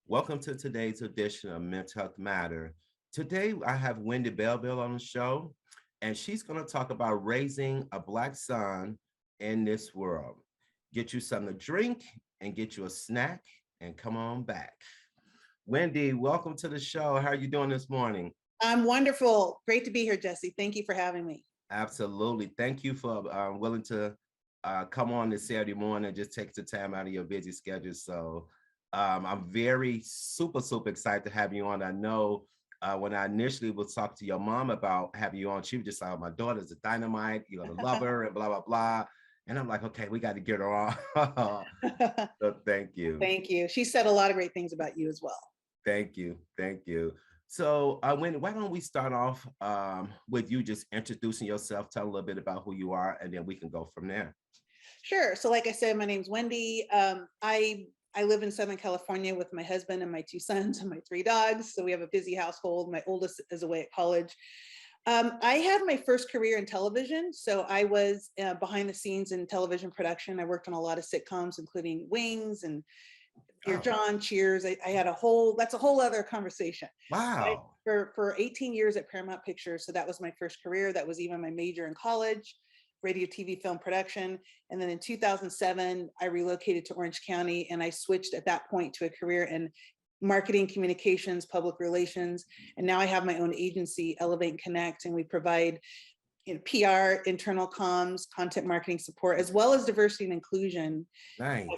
Welcome to today's edition of Mental Health Matter. Today, I have Wendy Belleville on the show, and she's going to talk about raising a Black son in this world. Get you something to drink and get you a snack and come on back. Wendy, welcome to the show. How are you doing this morning? I'm wonderful. Great to be here, Jesse. Thank you for having me. Absolutely. Thank you for willing to come on this Saturday morning and just take the time out of your busy schedule. So I'm very super excited to have you on. I know when I initially was talking to your mom about having you on, she was just like, my daughter's a dynamite, you're gonna love her and blah, blah, blah. And I'm like, okay, we got to get her on. So thank you. Thank you. She said a lot of great things about you as well. Thank you. Thank you. So Wendy, why don't we start off with you just introducing yourself, tell a little bit about who you are, and then we can go from there. Sure. So like I said, my name's Wendy. I live in Southern California with my husband and my 2 sons and my 3 dogs. So we have a busy household. My oldest is away at college. I had my first career in television. So I was behind the scenes in television production. I worked on a lot of sitcoms, including Wings and Dear John, Cheers. I had that's a whole other conversation. Wow. For 18 years at Paramount Pictures. So that was my first career. That was even my major in college, radio, TV, film production. And then in 2007, I relocated to Orange County and I switched at that point to a career in marketing, communications, public relations. And now I have my own agency, Elevate and Connect, and we provide PR, internal comms, content marketing support, as well as diversity and inclusion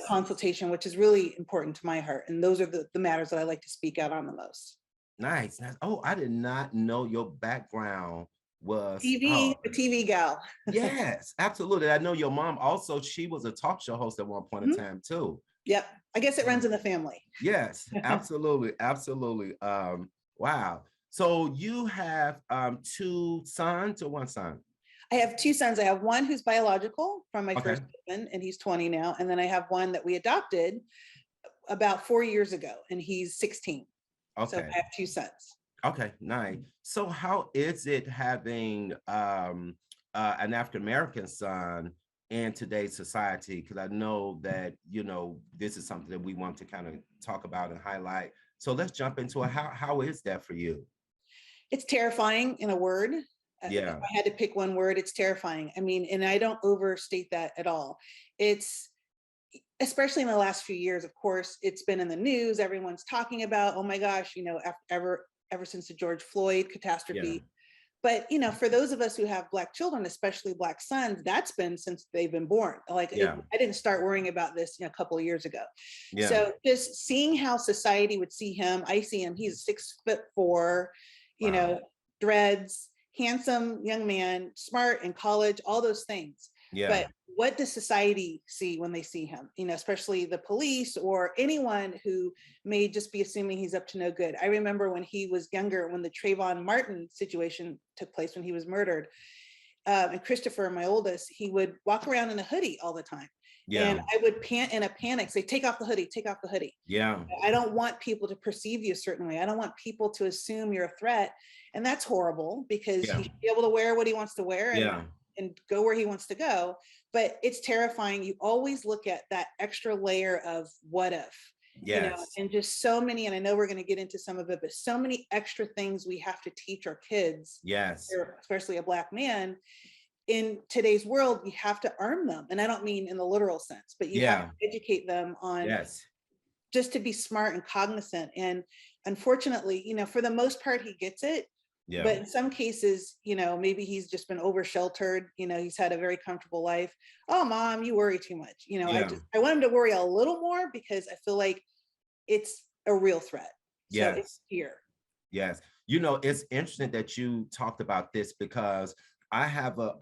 consultation, which is really important to my heart. And those are the matters that I like to speak out on the most. Nice. Oh, I did not know your background was TV, a TV gal. Yes, absolutely. I know your mom also, she was a talk show host at one point in time too. Yep. I guess it runs in the family. Yes, absolutely. Absolutely. Wow. So you have 2 sons or 1 son? I have 2 sons. I have one who's biological from my first husband, and he's 20 now. And then I have one that we adopted about 4 years ago, and he's 16. Okay. So I have 2 sons. Okay, nice. So how is it having an African-American son in today's society? Because I know that, this is something that we want to kind of talk about and highlight. So let's jump into it. How is that for you? It's terrifying in a word. Yeah. If I had to pick one word, it's terrifying. I mean, and I don't overstate that at all. It's, especially in the last few years, of course, it's been in the news. Everyone's talking about, oh my gosh, ever since the George Floyd catastrophe. But, for those of us who have Black children, especially Black sons, that's been since they've been born. I didn't start worrying about this a couple of years ago. Yeah. So just seeing how society would see him, I see him, he's 6'4", dreads, handsome young man, smart in college, all those things. Yeah. But what does society see when they see him? Especially the police or anyone who may just be assuming he's up to no good. I remember when he was younger, when the Trayvon Martin situation took place, when he was murdered, and Christopher, my oldest, he would walk around in a hoodie all the time. Yeah. And I would in a panic say, take off the hoodie, take off the hoodie. Yeah. I don't want people to perceive you a certain way. I don't want people to assume you're a threat. And that's horrible because he should be able to wear what he wants to wear and go where he wants to go. But it's terrifying. You always look at that extra layer of what if, and just so many, and I know we're going to get into some of it, but so many extra things we have to teach our kids, especially a Black man. In today's world, you have to arm them. And I don't mean in the literal sense, but you have to educate them on just to be smart and cognizant. And unfortunately, for the most part, he gets it. Yeah. But in some cases, maybe he's just been over sheltered, he's had a very comfortable life. Oh, mom, you worry too much. Yeah. I want him to worry a little more because I feel like it's a real threat. So it's Yes. here. Yes. It's interesting that you talked about this because I have a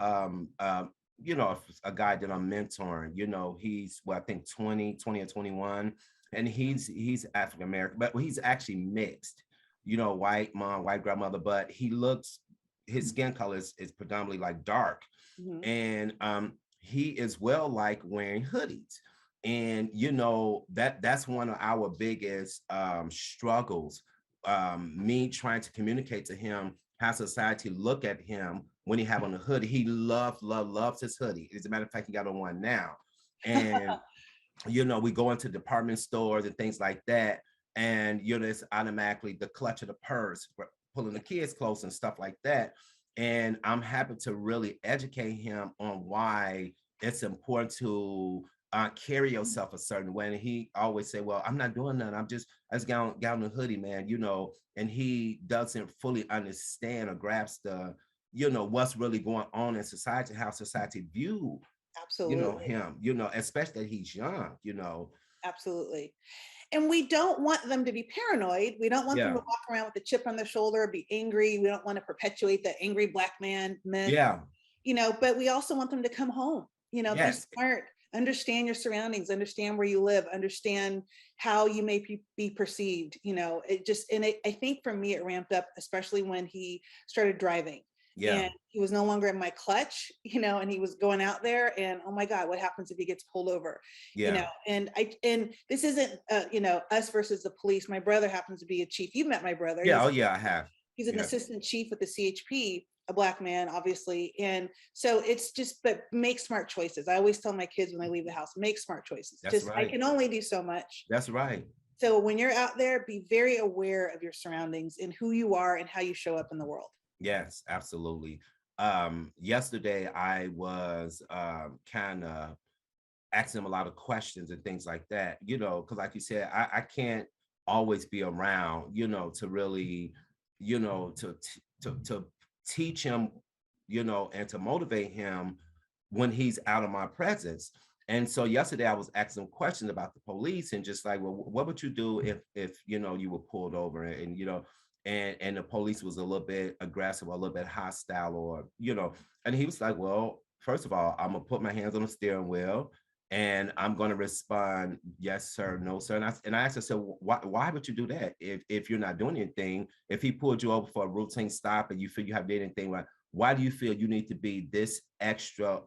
guy that I'm mentoring. He's I think 20 or 21, and he's African American, but he's actually mixed. White mom, white grandmother, but his skin color is predominantly like dark, Mhm. and he is well like wearing hoodies. And that's one of our biggest struggles, me trying to communicate to him how society look at him when he have on a hoodie. He loves his hoodie. As a matter of fact, he got on one now. And we go into department stores and things like that, and it's automatically the clutch of the purse, pulling the kids close and stuff like that. And I'm happy to really educate him on why it's important to carry yourself a certain way. And he always say, well, I'm not doing nothing. I just got on the hoodie, man, and he doesn't fully understand or grasp what's really going on in society, how society view, Absolutely. him, especially that he's young. Absolutely. And we don't want them to be paranoid. We don't want them Yeah. to walk around with a chip on their shoulder, be angry. We don't want to perpetuate the angry black man myth, Yeah. but we also want them to come home, be Yes. smart, understand your surroundings, understand where you live, understand how you may be perceived. I think for me, it ramped up, especially when he started driving. Yeah. And he was no longer in my clutch, and he was going out there, and oh my God, what happens if he gets pulled over? Yeah. And this isn't us versus the police. My brother happens to be a chief. You've met my brother. Yeah. Oh yeah, I have. He's an Yeah. assistant chief with the CHP, a black man, obviously. And so it's just, but make smart choices. I always tell my kids when they leave the house, make smart choices. That's I right. can only do so much. That's right. So when you're out there, be very aware of your surroundings and who you are and how you show up in the world. Yes, absolutely. Yesterday I was kind of asking him a lot of questions and things like that, because like you said, I can't always be around, to really, to teach him, and to motivate him when he's out of my presence. And so yesterday I was asking him questions about the police and just like, well, what would you do if you were pulled over, and the police was a little bit aggressive or a little bit hostile, or and he was like, well, first of all, I'm gonna put my hands on the steering wheel and I'm going to respond, yes, sir, no, sir. And I asked her, so why would you do that if you're not doing anything? If he pulled you over for a routine stop and you feel you have did anything right, why do you feel you need to be this extra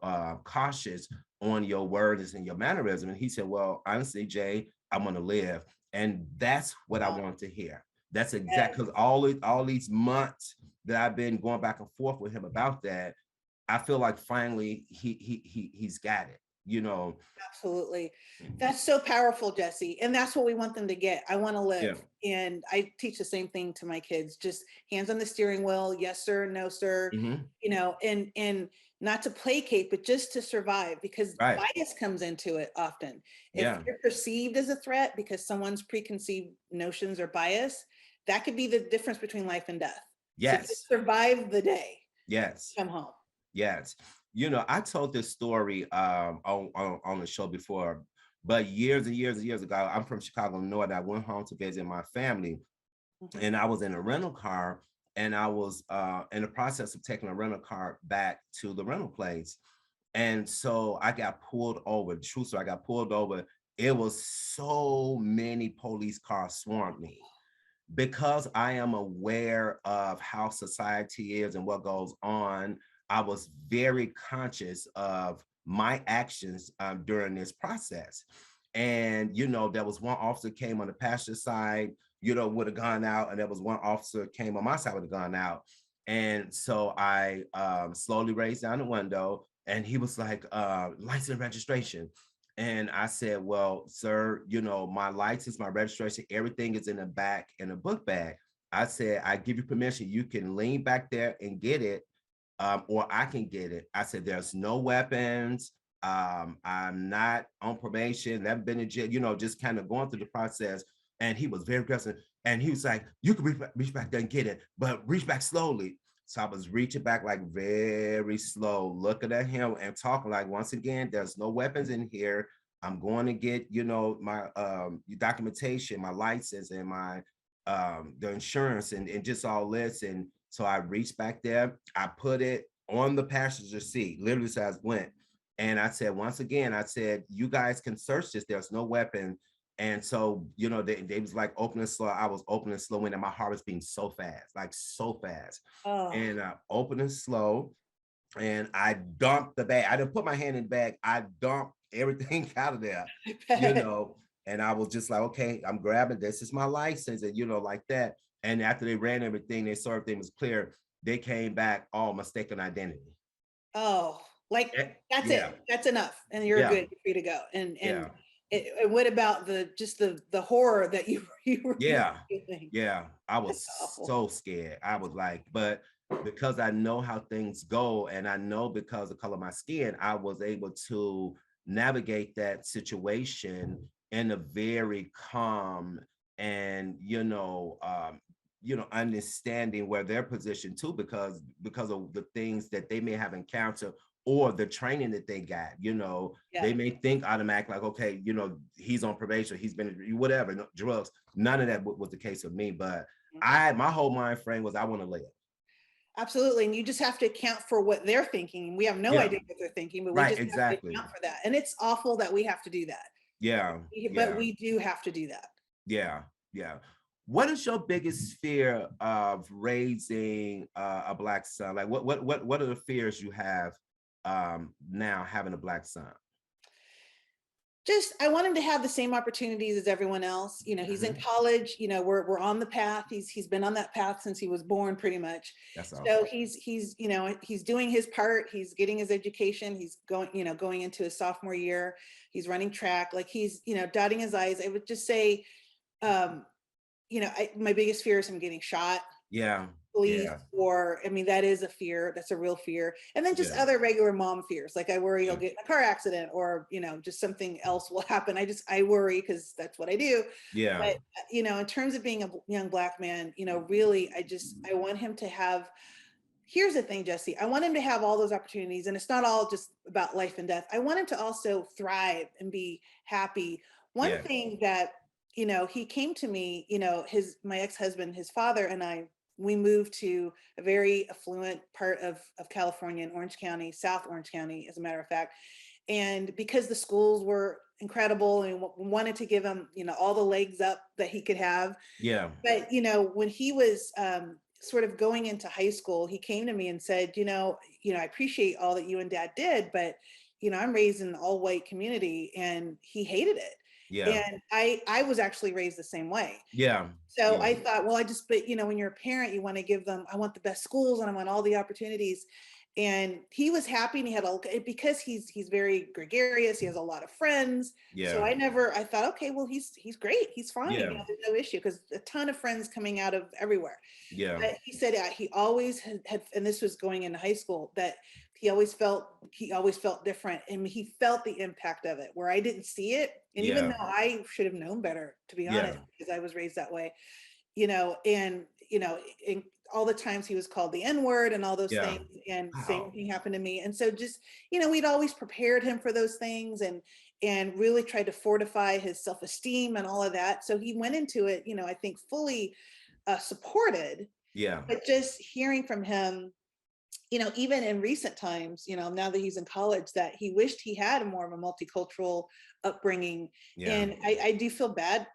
cautious on your words and your mannerism? And he said, well, honestly, Jay, I want to live. And that's what I want to hear. That's exactly, because all these months that I've been going back and forth with him about that, I feel like finally he's got it. Absolutely. That's so powerful, Jesse. And that's what we want them to get. I want to live. Yeah. And I teach the same thing to my kids. Just hands on the steering wheel. Yes, sir. No, sir. Mm-hmm. And not to placate, but just to survive, because Right. bias comes into it often. Yeah. If you're perceived as a threat because someone's preconceived notions or bias, that could be the difference between life and death. Yes. So just survive the day. Yes. Come home. Yes. I told this story on the show before, but years and years and years ago, I'm from Chicago, Illinois. I went home to visit my family, and I was in a rental car, and I was in the process of taking a rental car back to the rental place. And so I got pulled over. True story, I got pulled over. It was so many police cars swarmed me. Because I am aware of how society is and what goes on, I was very conscious of my actions during this process. And, there was one officer came on the passenger side, with a gun out, and there was one officer came on my side with a gun out. And so I slowly raised down the window, and he was like, license registration. And I said, well, sir, my license, my registration, everything is in the back in a book bag. I said, I give you permission. You can lean back there and get it, or I can get it. I said, there's no weapons. I'm not on probation, never been in jail, just kind of going through the process. and he was very aggressive. And he was like, "You can reach back there and get it, but reach back slowly." So I was reaching back like very slow, looking at him and talking like, once again, there's no weapons in here. I'm going to get, my documentation, my license, and my the insurance, and just all this. And so I reached back there, I put it on the passenger seat, literally as I went. And I said, once again, I said, you guys can search this. There's no weapon. And so, they was like opening slow. I was opening slow, and my heart was beating so fast, like so fast. Oh, And opening slow, and I dumped the bag. I didn't put my hand in the bag. I dumped everything out of there, I you bet. know. And I was just like, okay, I'm grabbing this is my license, and like that. And after they ran everything, they saw everything was clear. They came back all mistaken identity. Oh, like that's Yeah, it. That's enough, and you're yeah, good. You're free to go. And yeah, and what about the horror that you were yeah, feeling? yeah. I was That's awful. so scared. I was like, but because I know how things go, and I know because of the color of my skin, I was able to navigate that situation in a very calm and understanding where their position too, because of the things that they may have encountered or the training that they got. Yeah. They may think automatically like, okay, he's on probation, he's been whatever, no, drugs. None of that was the case with me, but my whole mind frame was I want to live. Absolutely. And you just have to account for what they're thinking. We have no Yeah, idea what they're thinking, but we right, just have to exactly. account for that. And it's awful that we have to do that. Yeah, But yeah, we do have to do that. yeah, yeah. What is your biggest fear of raising a black son? Like what are the fears you have now having a black son? Just I want him to have the same opportunities as everyone else. He's in Mhm. college. We're on the path. He's been on that path since he was born, pretty much. That's So awesome. he's doing his part. He's getting his education. He's going into his sophomore year. He's running track. Like he's dotting his I's. I would just say, um, my biggest fear is him getting shot, Yeah, police, yeah, or I mean, that is a fear. That's a real fear. And then just yeah, other regular mom fears, like I worry he'll yeah, get in a car accident, or just something else will happen. I worry because that's what I do. yeah, But in terms of being a young black man, really, I want him to have. Here's the thing, Jesse. I want him to have all those opportunities, and it's not all just about life and death. I want him to also thrive and be happy. One yeah, thing that he came to me, my ex-husband, his father, and we moved to a very affluent part of California in Orange County, South Orange County, as a matter of fact. And because the schools were incredible and wanted to give him, all the legs up that he could have. yeah, But, when he was sort of going into high school, he came to me and said, I appreciate all that you and dad did, but, I'm raised in an all white community, and he hated it. yeah, And I was actually raised the same way. yeah, So yeah, I thought, well, but when you're a parent, you want to give them, I want the best schools and I want all the opportunities. And he was happy, and he had because he's very gregarious. He has a lot of friends. So yeah, I thought, okay, well, he's great. He's fine. yeah, There's no issue, because a ton of friends coming out of everywhere. yeah, But he said he always had, and this was going into high school, that he always felt different, and he felt the impact of it where I didn't see it. And even yeah, though I should have known better, to be yeah, honest, because I was raised that way, and in all the times he was called the N-word and all those yeah. things, and same Wow. thing happened to me. And so just, we'd always prepared him for those things, and really tried to fortify his self-esteem and all of that. So he went into it, I think fully supported. Yeah, But just hearing from him, even in recent times, now that he's in college, that he wished he had more of a multicultural upbringing. yeah, And I do feel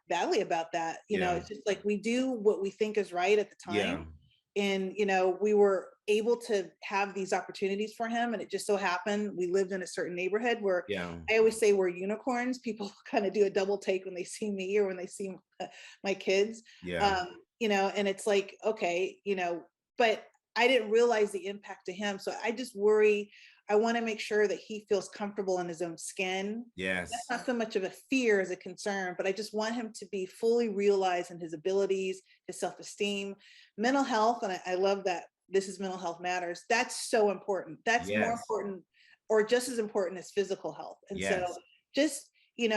badly about that. yeah, It's just like we do what we think is right at the yeah, time. And, we were able to have these opportunities for him. And it just so happened we lived in a certain neighborhood where yeah, I always say we're unicorns. People kind of do a double take when they see me or when they see my kids. yeah, um, and it's like, okay, but I didn't realize the impact to him. So I just worry. I want to make sure that he feels comfortable in his own skin. That's yes, not so much of a fear as a concern, but I just want him to be fully realized in his abilities, his self-esteem, mental health. And I love that this is Mental Health Matters. That's so important. That's more yes, important, or just as important as physical health. And so yes, just,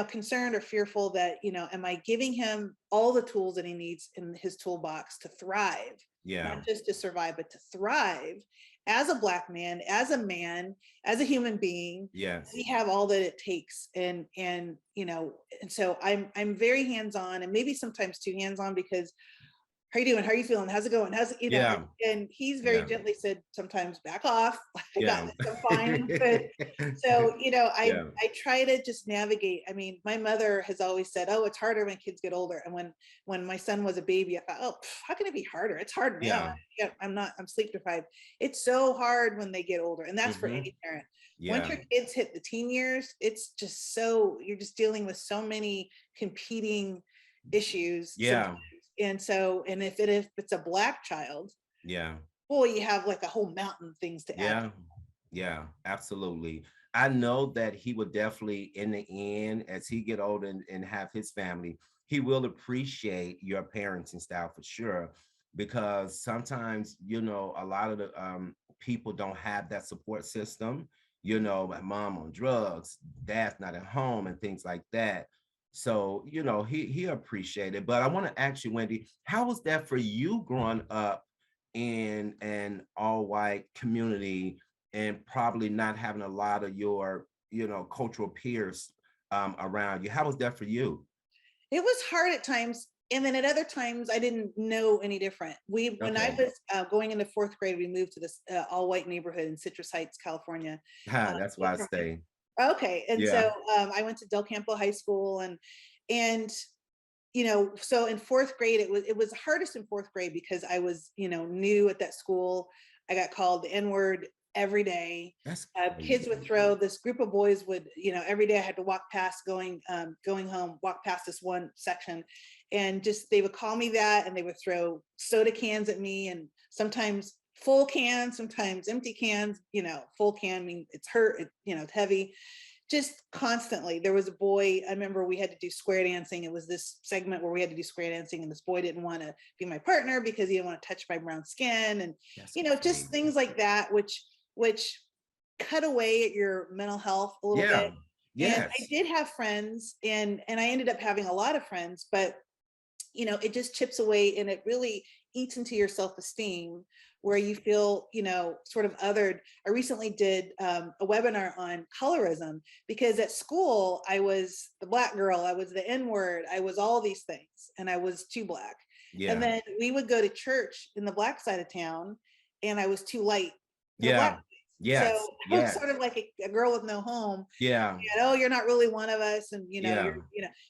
concerned or fearful that, am I giving him all the tools that he needs in his toolbox to thrive, Yeah. not just to survive, but to thrive as a Black man, as a human being. Yes. We have all that it takes. And so I'm very hands-on, and maybe sometimes too hands-on, because how you doing? How are you feeling? How's it going? Yeah. And he's very Yeah. gently said sometimes, back off. I got Yeah. this, I'm fine, I'm good. So, Yeah. I try to just navigate. I mean, my mother has always said, oh, it's harder when kids get older. And when my son was a baby, I thought, oh, how can it be harder? It's hard now. Yeah. I'm sleep deprived. It's so hard when they get older. And that's for Mhm. any parent. Once Yeah. your kids hit the teen years, it's just you're just dealing with so many competing issues Yeah. sometimes. And if it's a Black child, Yeah. boy, you have like a whole mountain of things to add. Yeah. Yeah, absolutely. I know that he would definitely, in the end, as he get older and have his family, he will appreciate your parenting style for sure. Because sometimes, a lot of the people don't have that support system. My mom on drugs, dad's not at home, and things like that. So, he appreciated. But I want to ask you, Wendy, how was that for you growing up in an all white community, and probably not having a lot of your, cultural peers around you? How was that for you? It was hard at times. And then at other times, I didn't know any different. When I Okay. was going into fourth grade, we moved to this all white neighborhood in Citrus Heights, California. That's why I stay. Okay. And Yeah. so I went to Del Campo High School, and so in fourth grade, it was hardest in fourth grade because I was, new at that school. I got called the N-word every day. That's Kids would crazy. throw, this group of boys would, every day I had to walk past going home, walk past this one section, and just they would call me that, and they would throw soda cans at me, and sometimes full cans, sometimes empty cans. Full can, I mean, it's hurt, it's heavy, just constantly. There was a boy, I remember we had to do square dancing. It was this segment where we had to do square dancing, and this boy didn't want to be my partner because he didn't want to touch my brown skin, and That's just crazy. things like that, which cut away at your mental health a little bit. Yeah. And I Yes. did have friends, and I ended up having a lot of friends, but it just chips away, and it really eats into your self-esteem, where you feel, sort of othered. I recently did a webinar on colorism, because at school I was the Black girl, I was the N-word, I was all these things, and I was too Black. And Yeah. then we would go to church in the Black side of town, and I was too light for the Black. Yeah. So Yes. I was Yes. sort of like a girl with no home. Yeah. Oh, you're not really one of us, and Yeah.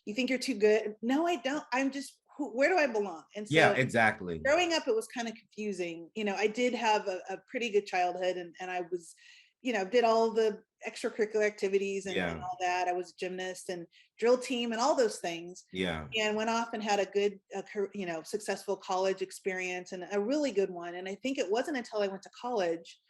you think you're too good. No, I don't. I'm just, where do I belong? And Yeah. so Exactly. growing up, it was kind of confusing. I did have a pretty good childhood, and I was, did all the extracurricular activities, and Yeah. all that. I was a gymnast and drill team and all those things, Yeah. and went off and had a good, successful college experience, and a really good one. And I think it wasn't until I went to college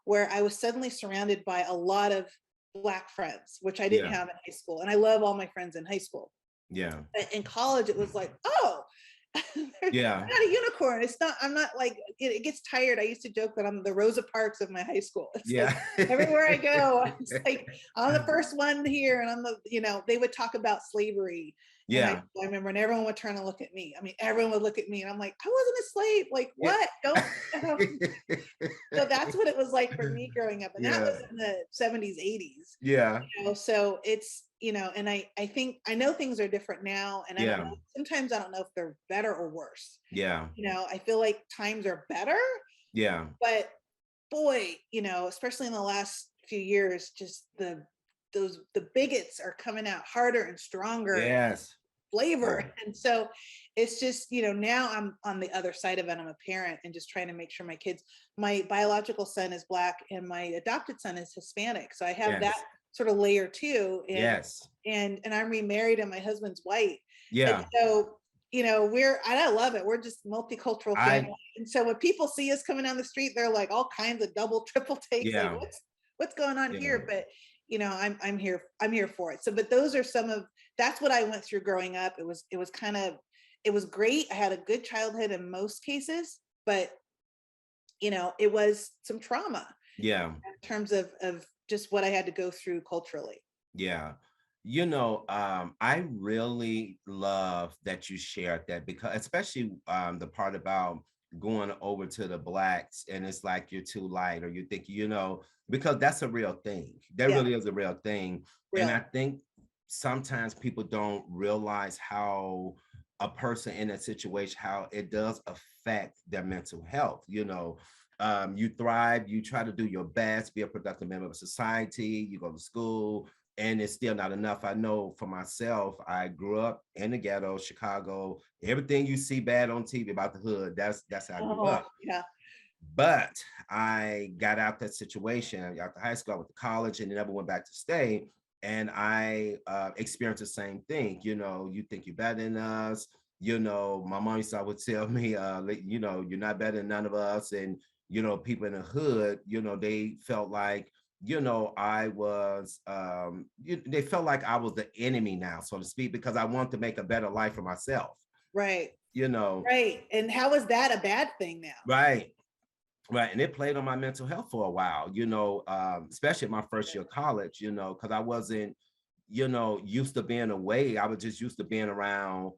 where I was suddenly surrounded by a lot of Black friends, which I didn't Yeah. have in high school. And I love all my friends in high school. Yeah. But in college, it was like, oh, I'm Yeah. not a unicorn. I'm not like, it gets tired. I used to joke that I'm the Rosa Parks of my high school. It's like Yeah. everywhere I go, it's like, I'm the first one here. And they would talk about slavery. And Yeah. I remember, and everyone would turn and look at me. I mean, everyone would look at me, and I'm like, I wasn't a slave. Like, Yeah. what? Don't. So that's what it was like for me growing up. And that Yeah. was in the 70s, 80s. Yeah. So it's, and I think, I know things are different now, and I don't Yeah. know, sometimes I don't know if they're better or worse. Yeah. I feel like times are better, Yeah. but boy, especially in the last few years, just the bigots are coming out harder and stronger, Yes. flavor. Oh, And so it's just, now I'm on the other side of it. I'm a parent, and just trying to make sure my biological son is Black, and my adopted son is Hispanic. So I have that yes. sort of layer too. Yes. And I'm remarried, and my husband's white. And Yeah. so, I love it. We're just multicultural I, family. And so when people see us coming down the street, they're like all kinds of double, triple takes, like yeah. what's going on Yeah. here? But I'm here for it. So, but those are that's what I went through growing up. It was it was great. I had a good childhood in most cases, but it was some trauma Yeah. in terms of just what I had to go through culturally. Yeah. I really love that you shared that, because especially the part about going over to the blacks and it's like you're too light, or you think, because that's a real thing. That Yeah, really is a real thing. And I real. think sometimes people don't realize how a person in that situation, how it does affect their mental health. You thrive, you try to do your best, be a productive member of society, you go to school, and it's still not enough. I know for myself, I grew up in the ghetto, Chicago. Everything you see bad on TV about the hood, that's how I grew Oh, up. yeah. But I got out that situation after high school. I went to college and never went back to stay. And I experienced the same thing. You think you're better than us. My mom used to always tell me, you're not better than none of us. And people in the hood, they felt like, I was, they felt like I was the enemy now, so to speak, because I want to make a better life for myself. Right. You know, Right. And how is that a bad thing now? right. Right. And it played on my mental health for a while, especially my first year of college, because I wasn't, used to being away. I was just used to being around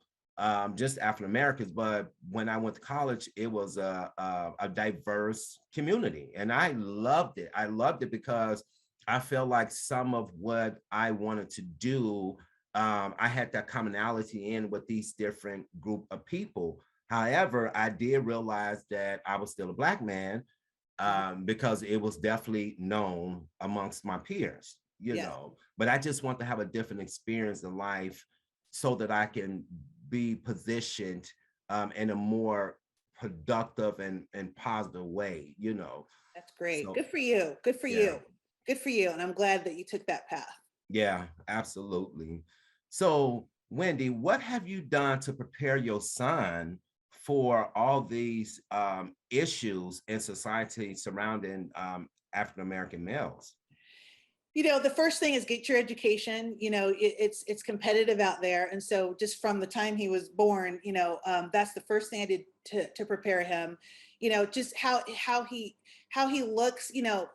just African Americans. But when I went to college, it was a diverse community. And I loved it. I loved it because I felt like some of what I wanted to do, I had that commonality in with these different group of people. However, I did realize that I was still a Black man, Mhm. because it was definitely known amongst my peers, Yes. but I just want to have a different experience in life so that I can be positioned in a more productive and positive way. That's great. So, Good for you. Good for yeah. you. Good for you. And I'm glad that you took that path. Yeah, absolutely. So, Wendy, what have you done to prepare your son for all these issues in society surrounding African American males? The first thing is get your education. It's competitive out there, and so just from the time he was born, that's the first thing I did to prepare him. Just how he looks.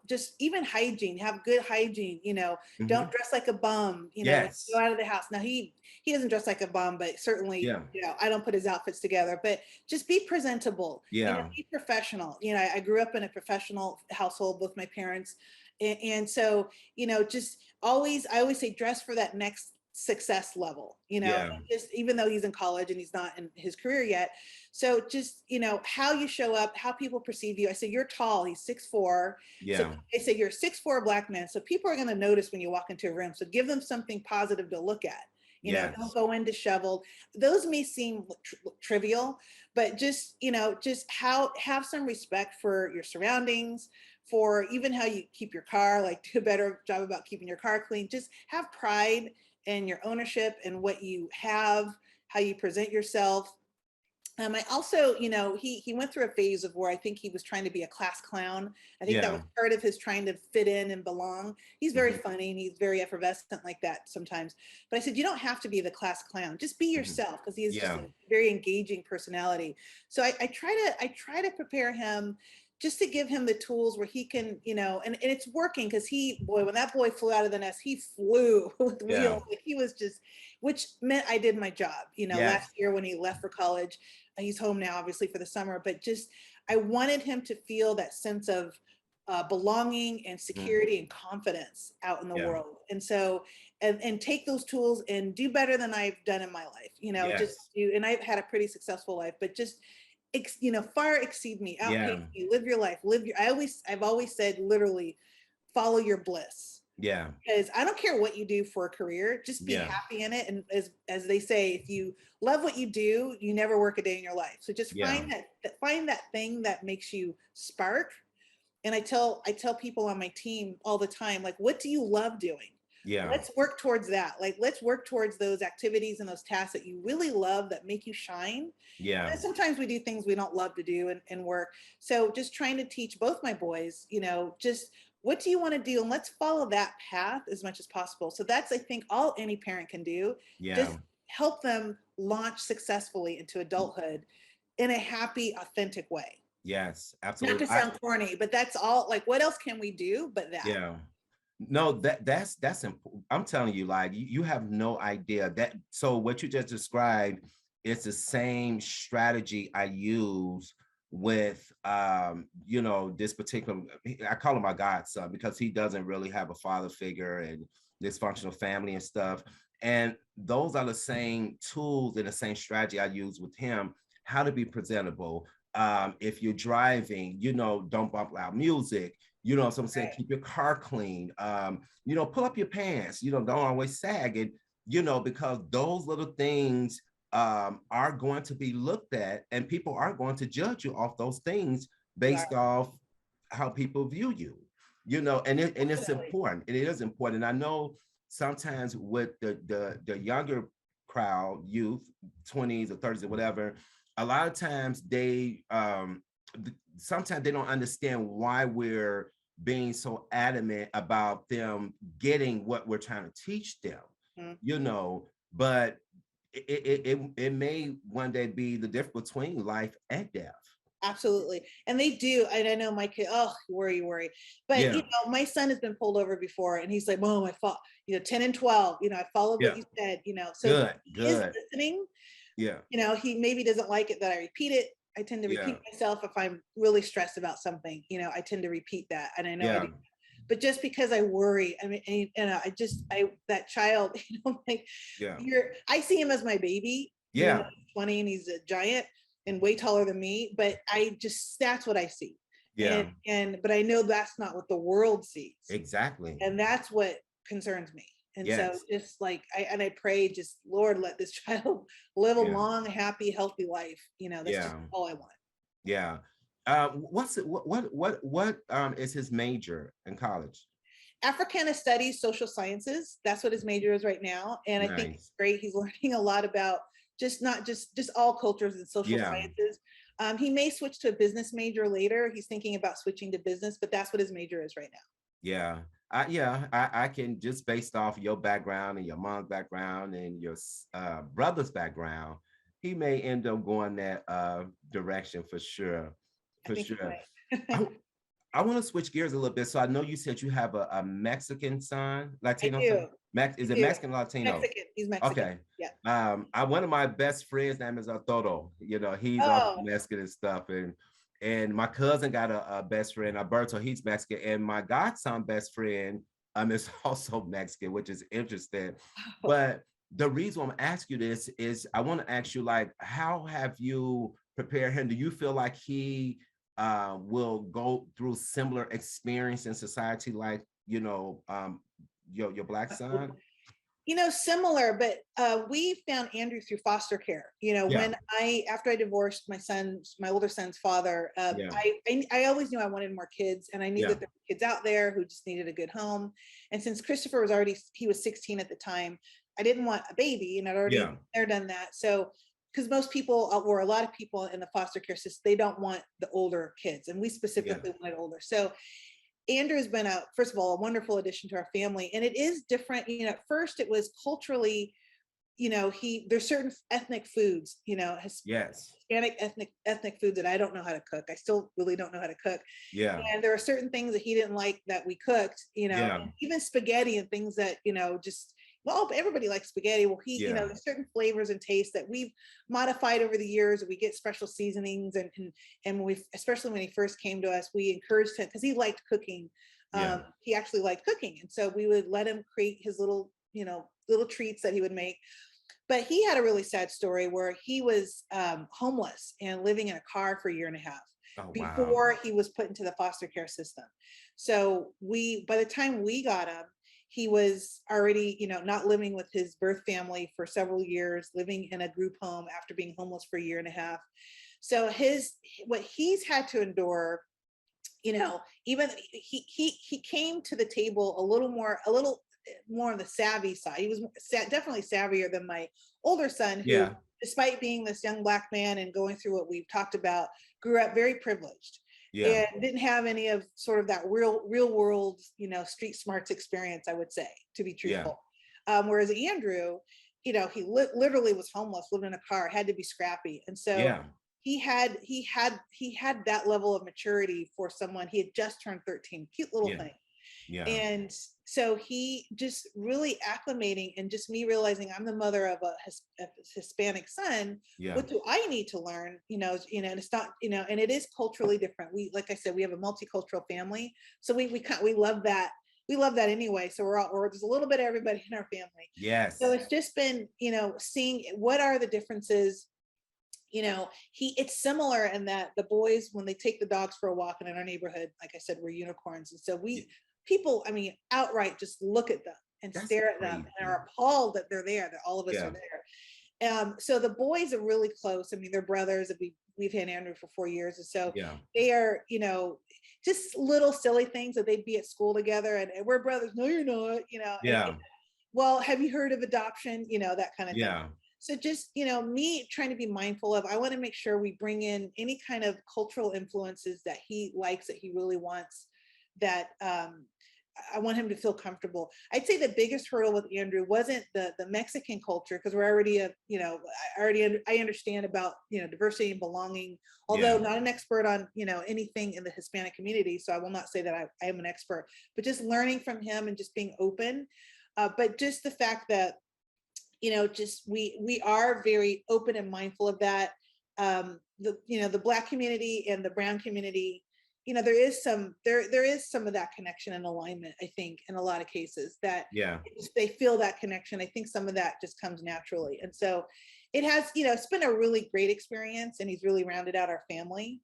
Just even hygiene. Have good hygiene. Don't Hmm. dress like a bum. When you Yes. go out of the house. Now he doesn't dress like a bum, but certainly Yeah. I don't put his outfits together. But just be presentable. Yeah. Be professional. I grew up in a professional household. Both my parents. And so just always, I always say dress for that next success level, Yeah. just even though he's in college and he's not in his career yet. So just, how you show up, how people perceive you. I say you're tall, he's 6'4". So Yeah. I say you're a 6'4" Black man. So people are going to notice when you walk into a room. So give them something positive to look at. Don't Yes. go in disheveled. Those may seem trivial, but just, just have some respect for your surroundings, for even how you keep your car, like do a better job about keeping your car clean. Just have pride in your ownership and what you have, how you present yourself. I also, he went through a phase of where I think he was trying to be a class clown. I think that was Yeah. part of his trying to fit in and belong. He's very Hmm. funny and he's very effervescent like that sometimes. But I said, you don't have to be the class clown. Just be Hmm. yourself, because he is just Yeah. a very engaging personality. So I try to prepare him just to give him the tools where he can, and it's working, because when that boy flew out of the nest, he flew with Yeah. wheels. Like he was just, which meant I did my job. Last Yes. year when he left for college, he's home now, obviously, for the summer, but just I wanted him to feel that sense of belonging and Mm. security and confidence out in the Yeah. world. And so, and take those tools and do better than I've done in my life. Just Yes. do. And I've had a pretty successful life, but just far exceed me, outpace Yeah. me, live your life, I've always said, literally, follow your bliss, Yeah. because I don't care what you do for a career, just be Yeah. happy in it. And as they say, if you love what you do, you never work a day in your life. So just Yeah. find that thing that makes you spark. And I tell people on my team all the time, like, what do you love doing? Yeah. Let's work towards that. Like, let's work towards those activities and those tasks that you really love, that make you shine. Yeah. And sometimes we do things we don't love to do and work. So just trying to teach both my boys, just what do you want to do? And let's follow that path as much as possible. So that's, I think, all any parent can do. Yeah. Just help them launch successfully into adulthood in a happy, authentic way. Yes. Not Absolutely. to sound corny, but that's all. Like, what else can we do but that? Yeah. No, that's important. I'm telling you, like you have no idea that. So what you just described is the same strategy I use with this particular. I call him my godson because he doesn't really have a father figure and dysfunctional family and stuff. And those are the same tools and the same strategy I use with him. How to be presentable. If you're driving, don't bump loud music. You know what I'm saying? Right. Keep your car clean. Pull up your pants. Don't always sag it, because those little things are going to be looked at and people are going to judge you off those things Sorry. based off how people view you, and it's Definitely. important. It is important. I know sometimes with the younger crowd, youth, 20s or 30s or whatever, a lot of times sometimes they don't understand why we're being so adamant about them getting what we're trying to teach them, Mhm. But it may one day be the difference between life and death. Absolutely. And they do. And I know my kid, oh, worry. But, Yeah, my son has been pulled over before and he's like, Mom, I fought, 10 and 12, I followed what yeah, you said, so good, he is good. listening. Yeah, He maybe doesn't like it that I repeat it. I tend to yeah, repeat myself if I'm really stressed about something, I tend to repeat that. And I know I yeah, do. But just because I worry, I mean, that child, like yeah, I see him as my baby, even though yeah, he's 20 and he's a giant and way taller than me, but that's what I see. yeah, But I know that's not what the world sees. exactly. And that's what concerns me. And so Yes, just like I pray, just Lord, let this child live a yeah, long, happy, healthy life. That's just yeah, all I want. yeah. What's it, what is his major in college? Africana Studies, Social Sciences. That's what his major is right now, and I think it's Nice. great. He's learning a lot about just all cultures and social Yeah, sciences. He may switch to a business major later. He's thinking about switching to business, but that's what his major is right now. yeah. I can just based off your background and your mom's background and your brother's background, he may end up going that direction for sure, I for think he sure. I, might. I want to switch gears a little bit. So I know you said you have a Mexican son, I Latino son. do. I Is it do. Mexican or Latino? Mexican. He's Mexican. Okay. Yeah. One of my best friends' name is Arturo. He's also Oh, Mexican and stuff. And my cousin got a best friend, Alberto. He's Mexican, and my godson best friend is also Mexican, which is interesting. But the reason I'm asking you this is I want to ask you, like, how have you prepared him? Do you feel like he will go through similar experience in society, like your black son? similar, but we found Andrew through foster care. Yeah, When after I divorced my older son's father, yeah, I always knew I wanted more kids, and I knew yeah, that there were kids out there who just needed a good home. And since Christopher he was 16 at the time, I didn't want a baby, and I'd already yeah, done that. So, because most people, or a lot of people in the foster care system, they don't want the older kids, and we yeah, specifically wanted older. So Andrew has been first of all, a wonderful addition to our family. And it is different. At first it was culturally, there's certain ethnic foods, yes, Hispanic ethnic foods that I don't know how to cook. I still really don't know how to cook. yeah, And there are certain things that he didn't like that we cooked, yeah, even spaghetti and things that, just, well, everybody likes spaghetti. Well, yeah, there's certain flavors and tastes that we've modified over the years. We get special seasonings and we, especially when he first came to us, we encouraged him because he liked cooking. yeah, He actually liked cooking. And so we would let him create his little treats that he would make. But he had a really sad story where he was homeless and living in a car for a year and a half oh wow, before he was put into the foster care system. So by the time we got him, he was already, not living with his birth family for several years, living in a group home after being homeless for a year and a half. So what he's had to endure, even he came to the table a little more on the savvy side. He was definitely savvier than my older son, who, yeah, despite being this young Black man and going through what we've talked about, grew up very privileged yeah, and didn't have any of sort of that real world, street smarts experience, I would say, to be yeah, truthful. Whereas Andrew, he literally was homeless, lived in a car, had to be scrappy. And so yeah, he had that level of maturity for someone. He had just turned 13, cute little yeah, thing. Yeah. And so he just really acclimating, and just me realizing I'm the mother of a Hispanic son. Yeah. What do I need to learn? And it's not, and it is culturally different. We, like I said, we have a multicultural family. So we love that. We love that anyway. So there's a little bit of everybody in our family. So Yes. it's just been, seeing what are the differences. It's similar in that the boys, when they take the dogs for a walk in our neighborhood, like I said, we're unicorns. And so Yeah. people, I mean, outright just look at them and That's stare at them and crazy. are appalled that they're there, that all of us are Yeah. there. So the boys are really close. I mean, they're brothers. We've had Andrew for 4 years. And so Yeah. they are, just little silly things that they'd be at school together, and we're brothers. No, you're not, Yeah. well, have you heard of adoption? That kind of thing. Yeah. So just, me trying to be mindful of, I want to make sure we bring in any kind of cultural influences that he likes, that he really wants, that I want him to feel comfortable. I'd say the biggest hurdle with Andrew wasn't the Mexican culture, because we're already I understand about, diversity and belonging, although Yeah. not an expert on, anything in the Hispanic community. So I will not say that I am an expert, but just learning from him and just being open. But just the fact that, just we are very open and mindful of that. The Black community and the brown community, there is some of that connection and alignment, I think, in a lot of cases, that Yeah. they feel that connection. I think some of that just comes naturally. And so it has, it's been a really great experience, and he's really rounded out our family.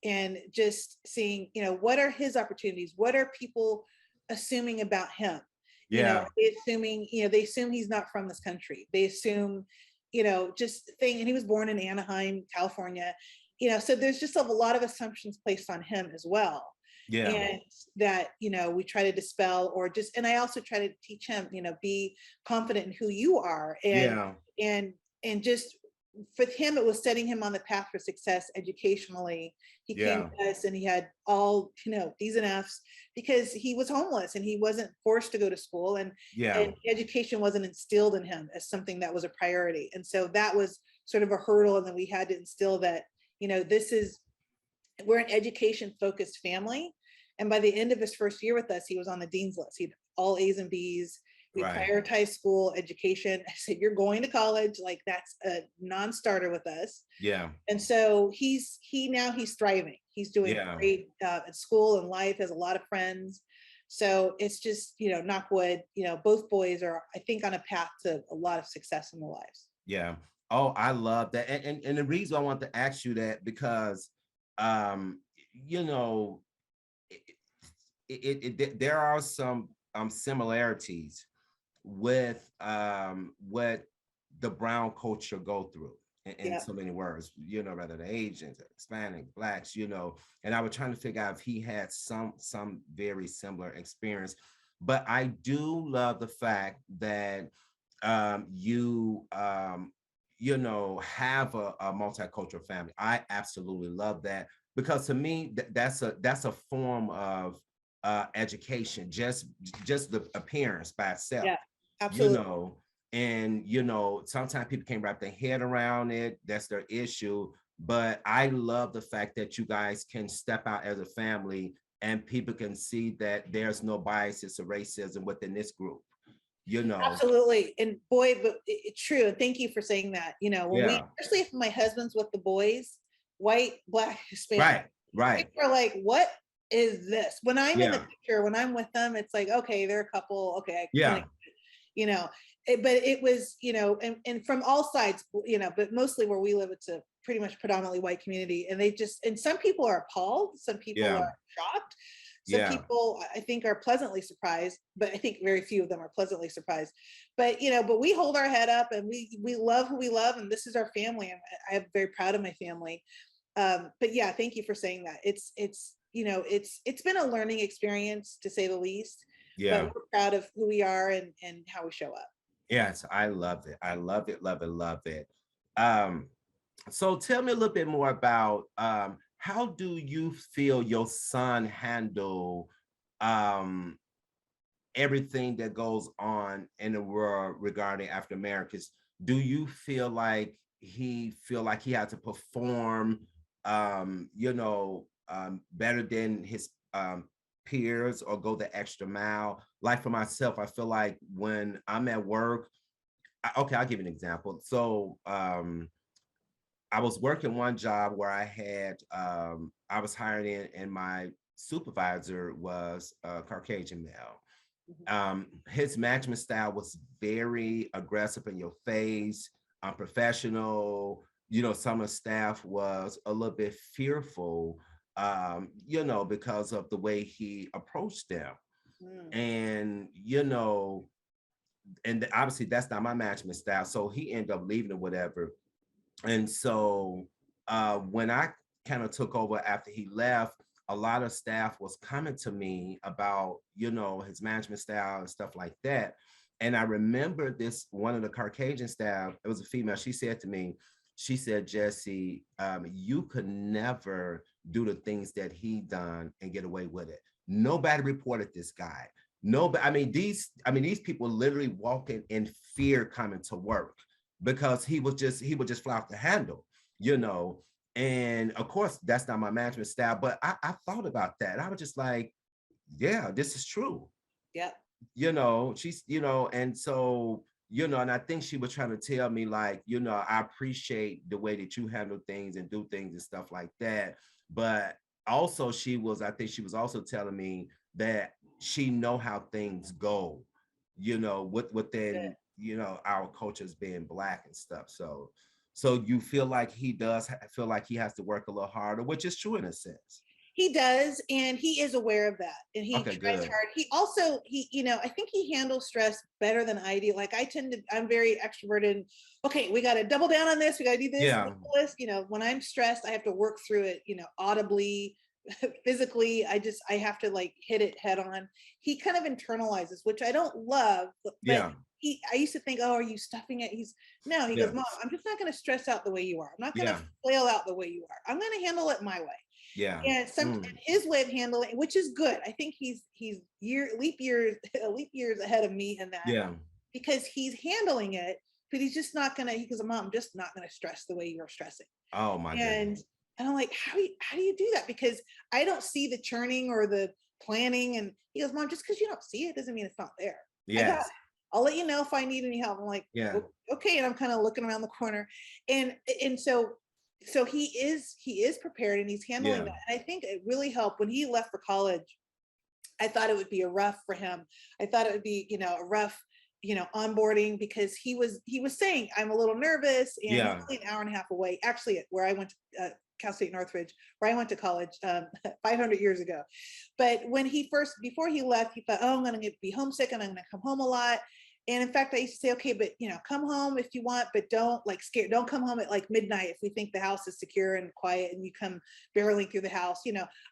And just seeing, what are his opportunities? What are people assuming about him? Yeah. They assume he's not from this country. They assume, just thing. And he was born in Anaheim, California. So there's just a lot of assumptions placed on him as well. Yeah. And that, we try to dispel, and I also try to teach him, be confident in who you are. Yeah. And just for him, it was setting him on the path for success educationally. He came Yeah. to us and he had all, D's and F's, because he was homeless and he wasn't forced to go to school, Yeah. and education wasn't instilled in him as something that was a priority. And so that was sort of a hurdle. And then we had to instill that, we're an education focused family. And by the end of his first year with us, he was on the dean's list. He'd all A's and B's. We Right. prioritize school education. I said, you're going to college. Like, that's a non-starter with us. Yeah. And so he's thriving. He's doing Yeah. great at school and life, has a lot of friends. So it's just, knock wood, both boys are, I think, on a path to a lot of success in their lives. Yeah. Oh, I love that. And the reason I want to ask you that, because you know, there are some similarities with what the brown culture go through in Yeah. so many words, rather the Asians, Hispanic, Blacks, and I was trying to figure out if he had some very similar experience. But I do love the fact that you have a multicultural family. I absolutely love that, because to me that's a form of education, just the appearance by itself. Yeah, you absolutely. know and sometimes people can't wrap their head around it. That's their issue. But I love the fact that you guys can step out as a family and people can see that there's no biases or racism within this group. Absolutely. And boy, but it's true. And thank you for saying that. Yeah. Especially if my husband's with the boys, white, Black, Hispanic, Right. people are like, what is this? When I'm in the Yeah. picture, when I'm with them, it's like, okay, they're a couple. Okay. Yeah. You know, but it was, and from all sides, but mostly where we live, it's a pretty much predominantly white community. And and some people are appalled. Some people Yeah. are shocked. Some Yeah. people, I think, are pleasantly surprised, but I think very few of them are pleasantly surprised. But but we hold our head up, and we love who we love, and this is our family. I'm very proud of my family. But yeah, thank you for saying that. It's been a learning experience, to say the least. Yeah. But we're proud of who we are and how we show up. Yes, I love it. I love it, love it, love it. So tell me a little bit more about how do you feel your son handle um, everything that goes on in the world regarding African Americans? Do you feel like he had to perform, better than his peers or go the extra mile. Like for myself, I feel like when I'm at work, okay, I'll give you an example. So I was working one job where I had I was hired in, and my supervisor was a Caucasian male. Mhm. His management style was very aggressive in your face, unprofessional. You know, some of the staff was a little bit fearful, you know, because of the way he approached them. Mm. And, you know, and obviously that's not my management style. So he ended up leaving or whatever. And so when I kind of took over after he left, a lot of staff was coming to me about, you know, his management style and stuff like that. And I remember this one of the Caucasian staff, it was a female, she said to me, she said, Jesse, you could never do the things that he done and get away with it. Nobody reported this guy. Nobody, I mean, these people literally walking in fear coming to work because he would just fly off the handle, you know. And of course, that's not my management style. But I thought about that. I was just like, yeah, this is true. Yep. You know, she's, you know, and so, you know, and I think she was trying to tell me, like, you know, I appreciate the way that you handle things and do things and stuff like that. But also I think she was also telling me that she know how things go, you know, Good. within, you know, our cultures being Black and stuff. So you feel like he does feel like he has to work a little harder, which is true in a sense. He does, and he is aware of that, and he Okay, tries good. hard. He also, I think he handles stress better than I do. Like I'm very extroverted. Okay, we got to double down on this. We got to do this, Yeah, this. When I'm stressed, I have to work through it. Audibly, physically. I have to like hit it head on. He kind of internalizes, which I don't love, but yeah, I used to think, oh, are you stuffing it? He goes, yeah, Mom, I'm just not going to stress out the way you are. I'm not going to yeah, flail out the way you are. I'm going to handle it my way. yeah. And Mm, his way of handling, which is good. I think he's leap years leap years ahead of me in that, yeah. because he's handling it, but he's just not gonna. He goes, Mom, I'm just not gonna stress the way you're stressing. Oh my And goodness. and I'm like, how do you do that? Because I don't see the churning or the planning. And he goes, Mom, just because you don't see it doesn't mean it's not there. I got it. Yes. I'll let you know if I need any help. I'm like, Yeah. Okay. And I'm kind of looking around the corner, and so he is prepared, and he's handling Yeah. that. And I think it really helped when he left for college. I thought it would be a rough for him. I thought it would be, a rough, onboarding, because he was saying, I'm a little nervous, and he's Yeah. only an hour and a half away, actually, where I went to Cal State Northridge, where I went to college 500 years ago. But before he left, he thought, oh, I'm going to be homesick and I'm going to come home a lot. And in fact, I used to say, okay, but come home if you want, but don't like scare. Don't come home at like midnight if we think the house is secure and quiet and you come barreling through the house.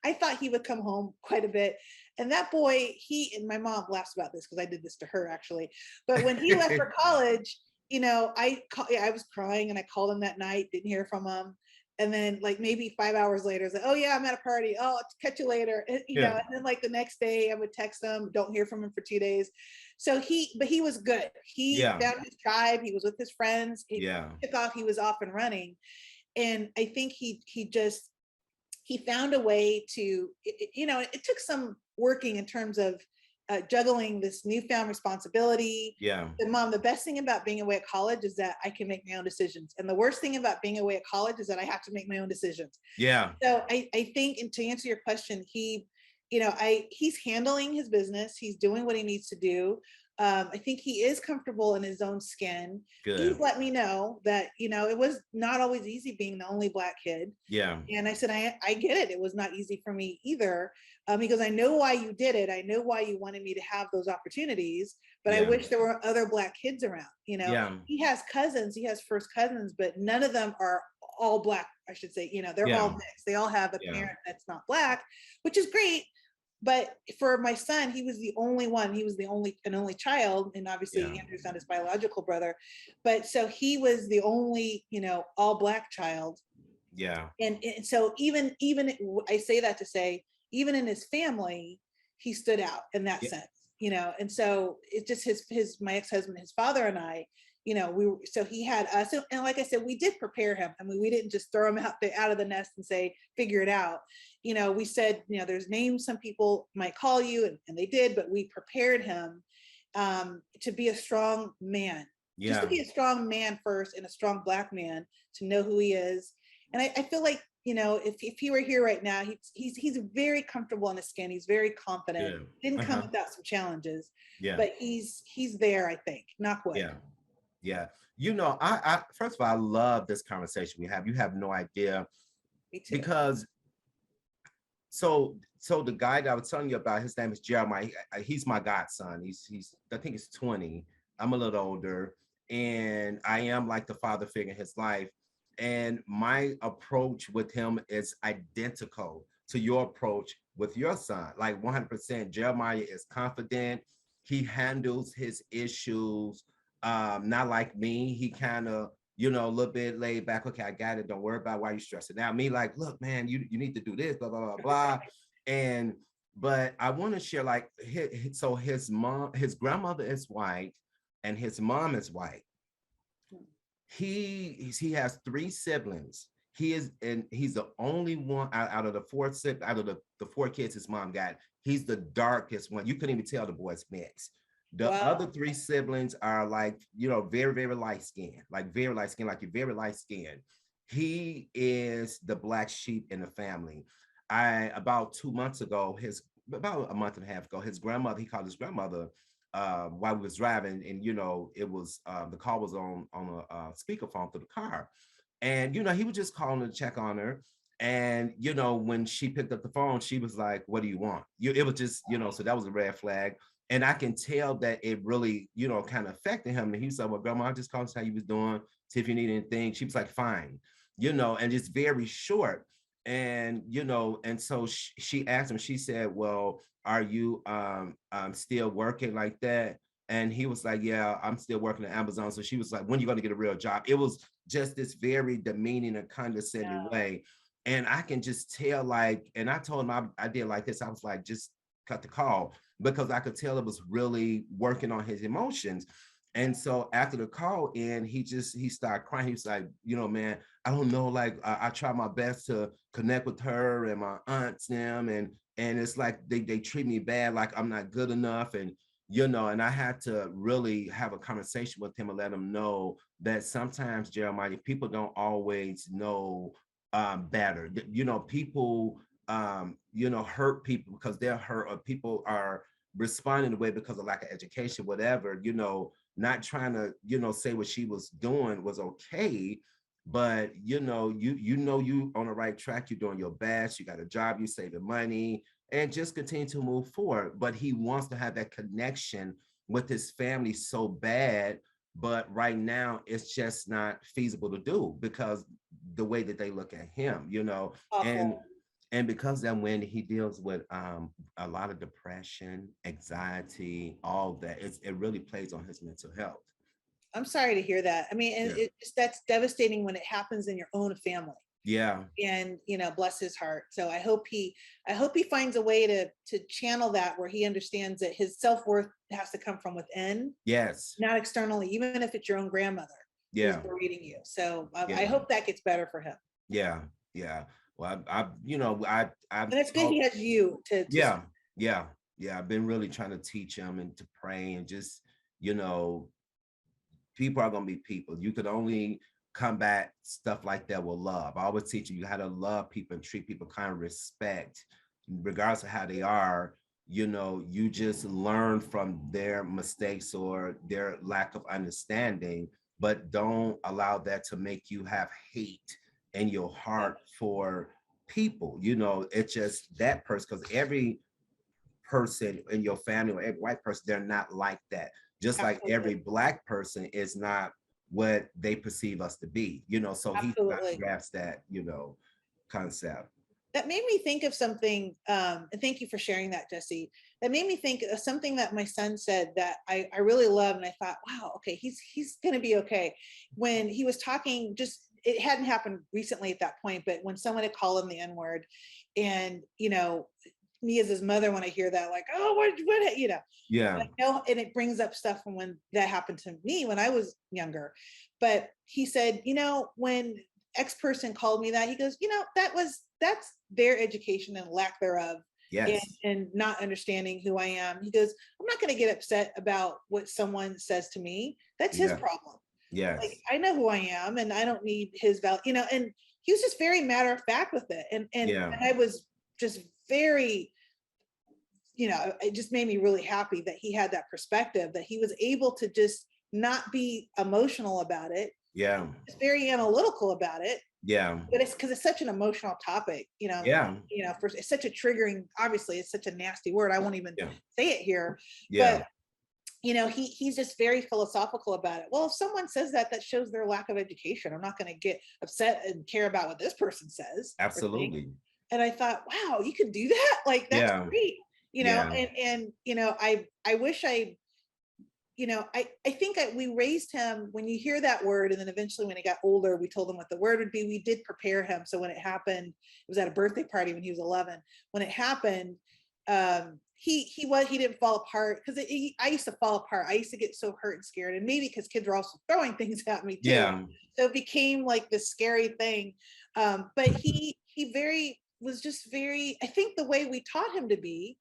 I thought he would come home quite a bit. And that boy, and my mom laughs about this because I did this to her actually. But when he left for college, I was crying and I called him that night, didn't hear from him. And then like maybe 5 hours later, it's like, oh yeah, I'm at a party. Oh, I'll catch you later. Yeah. And then like the next day I would text him, don't hear from him for 2 days. But he was good. He Yeah. found his tribe. He was with his friends. He Yeah. took off. He was off and running. And I think he found a way to, it took some working in terms of juggling this newfound responsibility. Yeah. And Mom, the best thing about being away at college is that I can make my own decisions. And the worst thing about being away at college is that I have to make my own decisions. Yeah. So I think, and to answer your question, he's handling his business. He's doing what he needs to do. I think he is comfortable in his own skin. He's Good. let me know that, it was not always easy being the only Black kid. Yeah. And I said, I get it. It was not easy for me either. Because I know why you did it. I know why you wanted me to have those opportunities, but I Yeah. wish there were other Black kids around. Yeah. He has cousins, he has first cousins, but none of them are all Black, I should say. They're all Yeah. mixed. They all have a Yeah. parent that's not Black, which is great. But for my son, he was the only one. He was the only child, and obviously Yeah. Andrew's not his biological brother. But so he was the only, all Black child. Yeah. And so even I say that to say, even in his family, he stood out in that Yeah. sense. And so it's just my ex-husband, his father, and I, so he had us, and like I said, we did prepare him. I mean, we didn't just throw him out of the nest and say, figure it out. We said, there's names some people might call you, and they did, but we prepared him to be a strong man, just to Yeah. be a strong man first, and a strong Black man, to know who he is. And I feel like, if he were here right now, he's very comfortable in his skin. He's very confident. Good. Didn't come Uh-huh. without some challenges, Yeah. but he's there, I think. Knock wood. Yeah. Yeah. I first of all, I love this conversation we have. You have no idea, Me too. because so the guy that I was telling you about, his name is Jeremiah. He's my godson. He's I think he's 20. I'm a little older, and I am like the father figure in his life. And my approach with him is identical to your approach with your son, like 100%. Jeremiah is confident. He handles his issues, not like me. He kind of, a little bit laid back. Okay, I got it. Don't worry about why you stressing out. Me, like, look, man, you need to do this, blah, blah, blah, blah. And but I want to share, like, so his grandmother is white and his mom is white. He has 3 siblings. He's the only one out of the 4 out of the 4 kids his mom got. He's the darkest one. You couldn't even tell the boy's mix. The other 3 siblings are like, very, very light skinned, like very light skinned, like you're very light skinned. He is the black sheep in the family. About 2 months ago, about a month and a half ago, his grandmother, he called his grandmother while we was driving, and it was the call was on a speakerphone through the car, and he was just calling to check on her. And when she picked up the phone, she was like, "What do you want?" It was just, so that was a red flag. And I can tell that it really, kind of affected him. And he said, "Well, grandma, I just called to see how you was doing, see if you need anything." She was like, "Fine," and it's very short. And and so she asked him, she said, "Well, are you still working like that?" And he was like, "Yeah, I'm still working at Amazon." So she was like, "When are you going to get a real job?" It was just this very demeaning and condescending way. And I can just tell, like, and I told him I did like this. I was like, just cut the call, because I could tell it was really working on his emotions. And so after the call in, he started crying. He was like, "Man, I don't know. Like, I try my best to connect with her and my aunts, them, and it's like they treat me bad, like I'm not good enough." And and I had to really have a conversation with him and let him know that sometimes, Jeremiah, people don't always know better. People hurt people because they're hurt, or people are responding the way because of lack of education, whatever. Not trying to say what she was doing was okay, but you on the right track, you're doing your best, you got a job, you saving money, and just continue to move forward. But he wants to have that connection with his family so bad, but right now it's just not feasible to do because the way that they look at him, and Awful. because then when he deals with a lot of depression, anxiety, all that, it really plays on his mental health. I'm sorry to hear that. I mean, and Yeah. that's devastating when it happens in your own family. Yeah. And bless his heart. So I hope he finds a way to channel that, where he understands that his self-worth has to come from within, Yes. not externally, even if it's your own grandmother who's Yeah. berating you. So I Yeah. hope that gets better for him. Yeah. Yeah. Well, I've And it's good he has you to yeah. Yeah. Yeah. I've been really trying to teach him and to pray, and just, people are going to be people. You could only combat stuff like that with love. I always teach you how to love people and treat people kind of respect, regardless of how they are. You just learn from their mistakes or their lack of understanding, but don't allow that to make you have hate in your heart for people. It's just that person, because every person in your family or every white person, they're not like that. Just like every Black person is not what they perceive us to be, so he grasps that, concept. That made me think of something, and thank you for sharing that, Jesse. That made me think of something that my son said that I really love, and I thought, wow, okay, he's gonna be okay. When he was talking, just it hadn't happened recently at that point, but when someone had called him the N-word, and me as his mother when I hear that, like, oh, what, you know, Yeah. I know, and it brings up stuff from when that happened to me when I was younger. But he said, you know, when X person called me that, he goes, you know, that's their education and lack thereof, Yes. and not understanding who I am. He goes, I'm not going to get upset about what someone says to me. That's his Yeah. problem. Like, Yes. I know who I am, and I don't need his value, you know. And he was just very matter of fact with it, Yeah. and I was just very, you know, it just made me really happy that he had that perspective, that he was able to just not be emotional about it, Yeah. just very analytical about it. Yeah. But it's because it's such an emotional topic, Yeah. you know, for it's such a triggering, obviously it's such a nasty word. I won't even Yeah. say it here, Yeah. but you know, he's just very philosophical about it. Well, if someone says that, that shows their lack of education. I'm not going to get upset and care about what this person says or thinks. Absolutely. And I thought, wow, you can do that. Like, that's Yeah. great. You know, Yeah. and you know, I wish I, you know, I think we raised him, when you hear that word, and then eventually when he got older, we told him what the word would be. We did prepare him. So when it happened, it was at a birthday party when he was 11. When it happened, he didn't fall apart, because I used to fall apart. I used to get so hurt and scared, and maybe because kids were also throwing things at me too. Yeah. So it became like this scary thing. But he very was just very, I think the way we taught him to be,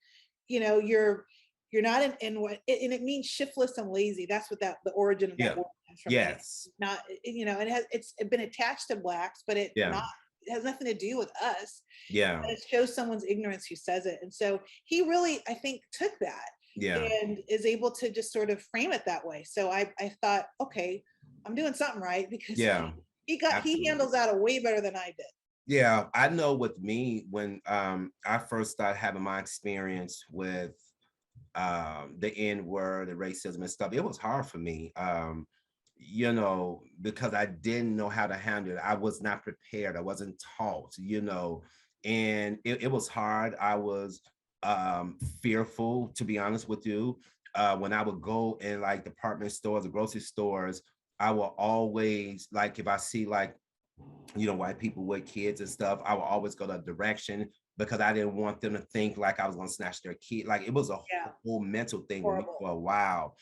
you know, you're not in what, and it means shiftless and lazy. That's what that, the origin of that Yeah. word comes from. Yes. Not, you know, it's been attached to blacks, but Yeah. it has nothing to do with us. Yeah. It shows someone's ignorance who says it. And so he really, I think, took that Yeah. and is able to just sort of frame it that way. So I thought, okay, I'm doing something right, because Yeah. he Absolutely. handles that way better than I did. Yeah. I know with me, when I first started having my experience with the N word, the racism and stuff, it was hard for me. You know, because I didn't know how to handle it. I was not prepared. I wasn't taught, you know, and it was hard. I was fearful, to be honest with you. When I would go in like department stores or grocery stores, I will always, like, if I see like, you know, white people with kids and stuff, I will always go that direction, because I didn't want them to think like I was going to snatch their kid. Like, it was a Yeah, whole mental thing with me horrible. for a while.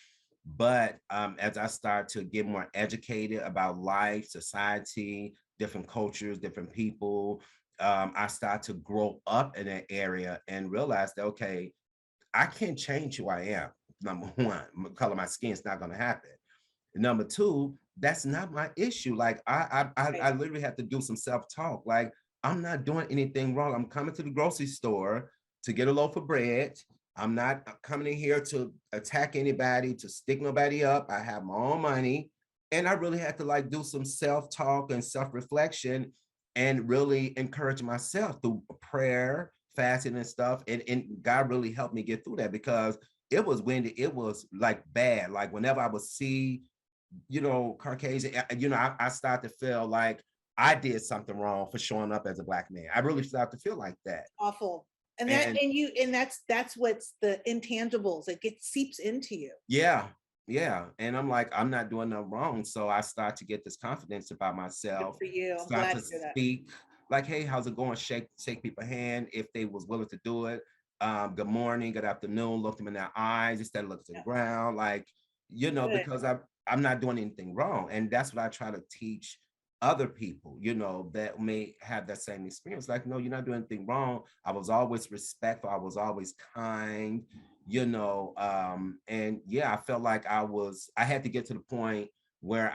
But as I start to get more educated about life, society, different cultures, different people, I start to grow up in that area and realize that, okay, I can't change who I am. Number one, color of my skin is not going to happen. Number two, that's not my issue. Like, Right. I literally have to do some self-talk. Like, I'm not doing anything wrong. I'm coming to the grocery store to get a loaf of bread. I'm not coming in here to attack anybody, to stick nobody up. I have my own money. And I really had to like do some self-talk and self-reflection, and really encourage myself through prayer, fasting and stuff. And God really helped me get through that, because it was when it was like bad. Like, whenever I would see, you know, Caucasian, you know, I start to feel like I did something wrong for showing up as a black man. I really start to feel like that. Awful. And that, And and that's what's the intangibles. It gets seeps into you. yeah, yeah. And I'm like, I'm not doing nothing wrong. So I start to get this confidence about Good myself, for you. I'm start glad to to hear that. speak like, hey, how's it going? Shake people's hand if they was willing to do it. Good morning, good afternoon, look them in their eyes instead of looking to the Yeah. ground. Like, you know, Good. because I'm not doing anything wrong. And that's what I try to teach other people, you know, that may have that same experience. Like, no, you're not doing anything wrong. I was always respectful, I was always kind, you know. And yeah, I felt like I had to get to the point where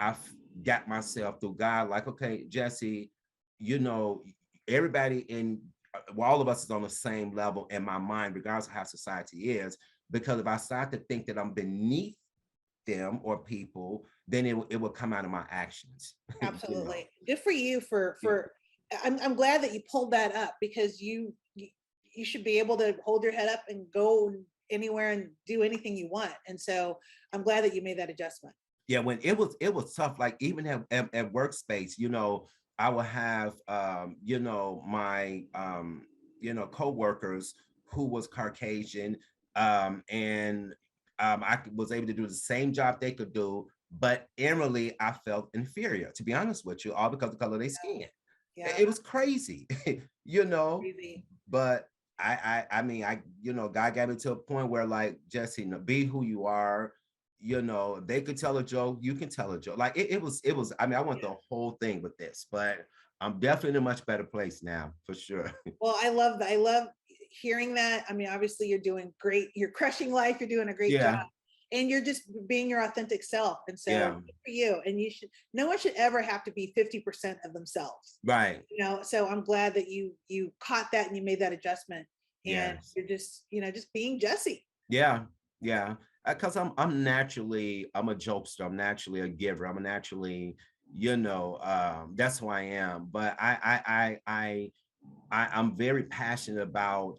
got myself through God, like, okay, Jesse, you know, everybody in well, all of us is on the same level in my mind, regardless of how society is. Because if I start to think that I'm beneath them or people, then it will come out of my actions. You know. Absolutely. Good for you for I'm glad that you pulled that up, because you should be able to hold your head up and go anywhere and do anything you want. And so I'm glad that you made that adjustment. Yeah, when it was tough, like even at workspace, you know, I would have you know, my you know, co-workers who was Caucasian, and I was able to do the same job they could do, but inwardly I felt inferior, to be honest with you, all because of the color of their skin. Yeah, It was crazy. You know, crazy. but I mean, God got me to a point where like, Jesse, be who you are. They could tell a joke, you can tell a joke. Like it was, I mean, I want the whole thing with this, but I'm definitely in a much better place now, for sure. Well, I love that. I love hearing that. I mean, obviously you're doing great. You're crushing life. You're doing a great job. Yeah, And you're just being your authentic self. And so yeah, good for you. And no one should ever have to be 50% of themselves. right. So I'm glad that you caught that and you made that adjustment. And Yes. you're just being Jesse. Yeah, yeah. Because I'm a jokester. I'm naturally a giver. I'm a naturally, that's who I am. But I'm very passionate about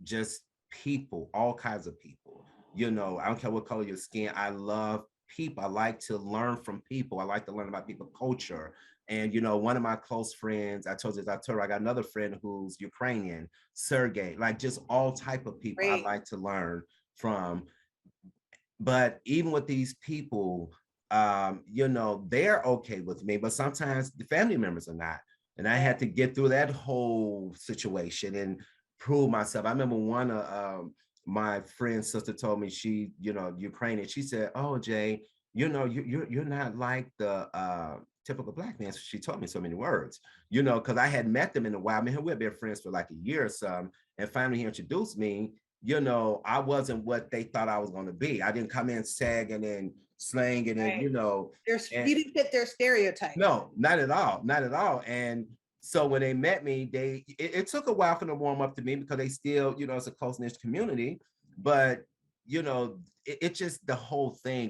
just people, all kinds of people. I don't care what color your skin. I love people. I like to learn from people. I like to learn about people culture. And one of my close friends, I told her I got another friend who's Ukrainian, Sergey. Like just all type of people I Great. like to learn from. But even with these people, they're okay with me, but sometimes the family members are not. And I had to get through that whole situation and prove myself. I remember one of my friend's sister told me, she, Ukrainian. She said, "Oh, Jay, you're not like the typical black man." So she told me so many words, because I had met them in a while. I mean, we've been friends for like a year or so, and finally he introduced me. I wasn't what they thought I was going to be. I didn't come in sagging and slanging and, Right. and You didn't fit their stereotype. no, not at all, not at all. And so when they met me, it took a while for them to warm up to me because they still, it's a close knit community, but it just the whole thing.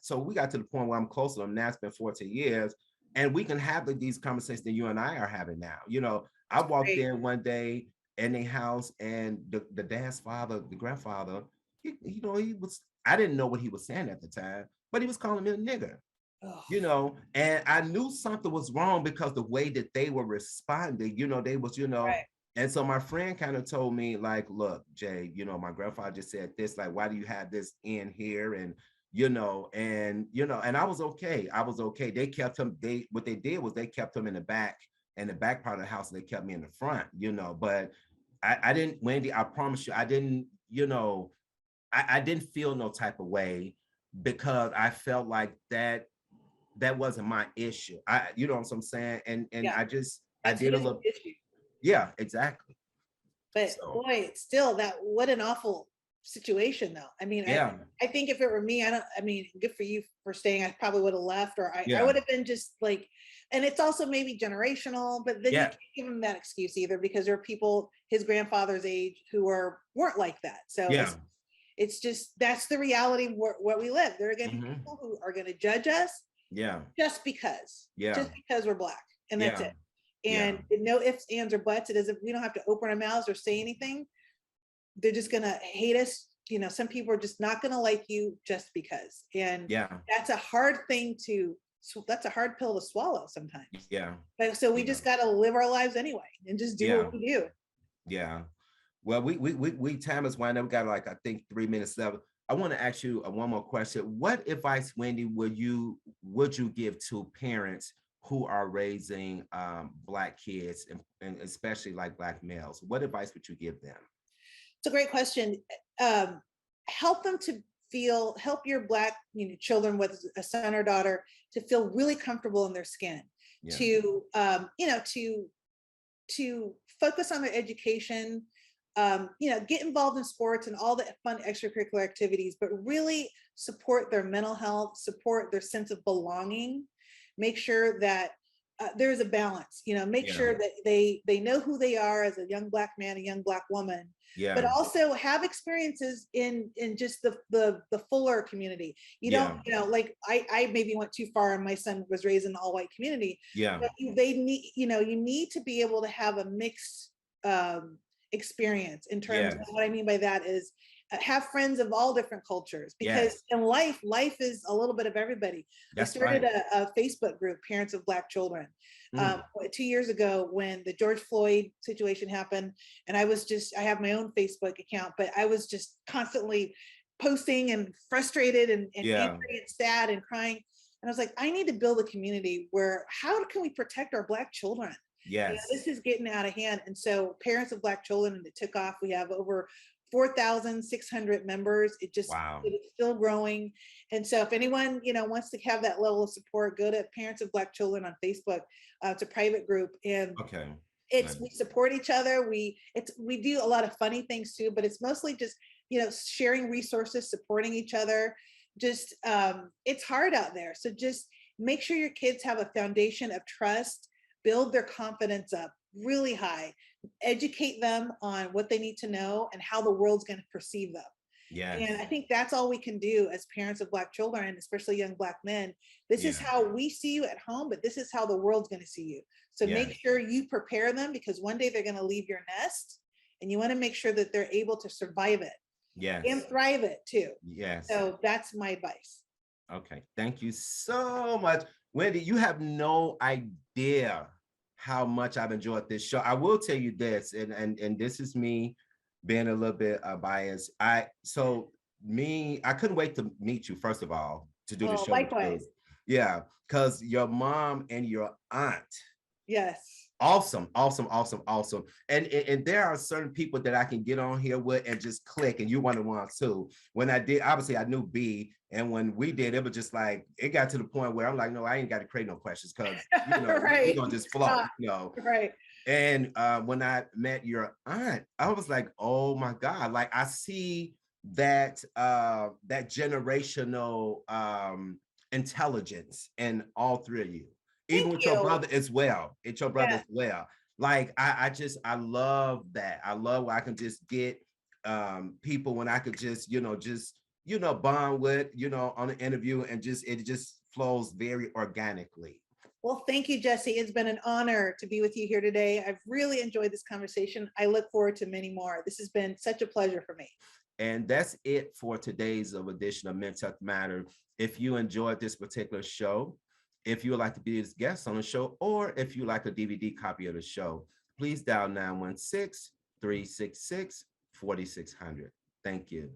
So we got to the point where I'm close to them now. It's been 14 years, and we can have these conversations that you and I are having now. I walked Right. in one day in a house, and the dad's father, the grandfather, he was. I didn't know what he was saying at the time, but he was calling me a nigger. Oh, And I knew something was wrong because the way that they were responding, they was, right. and so my friend kind of told me, like, look, Jay, my grandfather just said this, like, why do you have this in here? And, and I was okay. I was okay. They kept him, what they did was they kept him in the back part of the house, and they kept me in the front, but I didn't, Wendy, I promise you, I didn't, I didn't feel no type of way because I felt like that wasn't my issue. You know what I'm saying? And Yeah. I That's did a his little, issue. yeah, exactly. But So boy, still what an awful situation though. I mean, yeah, I think if it were me, I mean, good for you for staying. I probably would have left, or I yeah, would have been just like, and it's also maybe generational, but then you yeah, can't give him that excuse either, because there are people his grandfather's age who weren't like that. So yeah, it's just, that's the reality where we live. There are going to be hmm, people who are going to judge us yeah, just yeah, because we're black, and that's yeah, it. yeah, And no ifs, ands, or buts. It isn't, we don't have to open our mouths or say anything. They're just gonna hate us. Some people are just not gonna like you just because. And yeah, that's a hard thing that's a hard pill to swallow sometimes. yeah, But so we yeah, just gotta live our lives anyway and just do yeah, what we do. yeah. Well, we time is winding up. We got like, I think, 3 minutes left. I want to ask you one more question. What advice, Wendy, would you give to parents who are raising Black kids, and especially like Black males? What advice would you give them? It's a great question. um, Help them to help your black children, with a son or daughter, to feel really comfortable in their skin, Yeah, to to focus on their education, get involved in sports and all the fun extracurricular activities, but really support their mental health, support their sense of belonging, make sure that there's a balance, make yeah, sure that they know who they are as a young black man, a young black woman, but yeah, also have experiences in just the fuller community. You don't, yeah, like I maybe went too far, and my son was raised in an all white community, yeah, but they need, you need to be able to have a mixed experience. In terms of yes, what I mean by that is have friends of all different cultures, because yes. in life is a little bit of everybody. I That's started right. a Facebook group, Parents of Black Children, Mm, 2 years ago when the George Floyd situation happened. And I have my own Facebook account, but I was just constantly posting and frustrated and yeah, angry and sad and crying. And I was like, I need to build a community where, how can we protect our black children? Yes. This is getting out of hand. And so Parents of Black Children, it took off. We have over 4,600 members. Wow. It's still growing. And so if anyone, wants to have that level of support, go to Parents of Black Children on Facebook. It's a private group, and Okay. we support each other. We do a lot of funny things too, but it's mostly just, sharing resources, supporting each other. Just it's hard out there. So just make sure your kids have a foundation of trust, build their confidence up really high, educate them on what they need to know and how the world's going to perceive them. And I Yes. think that's all we can do as parents of Black children, and especially young Black men. This is Yeah. how we see you at home, but this is how the world's going to see you. So make Yes. sure you prepare them, because one day they're going to leave your nest, and you want to make sure that they're able to survive it and Yes. thrive it too. Yes. So that's my advice. Okay. Thank you so much. Wendy, you have no idea how much I've enjoyed this show. I will tell you this, and this is me being a little bit biased. I couldn't wait to meet you, first of all, to do the Oh, show with you. likewise. Yeah, because your mom and your aunt, Yes. awesome, awesome, awesome, awesome. And there are certain people that I can get on here with and just click, and you one of the ones too. When I did, obviously I knew B, and when we did, it was just like, it got to the point where I'm like, no, I ain't got to create no questions, because we're Right. gonna just flow, Right. And when I met your aunt, I was like, oh my God, like I see that that generational intelligence in all three of you, even Thank with your you. brother as well. It's your brother Yeah. as well. Like I love that. I love where I can just get people when I could just bond with on an interview, and it just flows very organically. Well, thank you, Jesse. It's been an honor to be with you here today. I've really enjoyed this conversation. I look forward to many more. This has been such a pleasure for me. And that's it for today's edition of Mental Health Matter. If you enjoyed this particular show, if you would like to be a guest on the show, or if you like a DVD copy of the show, please dial 916-366-4600. Thank you.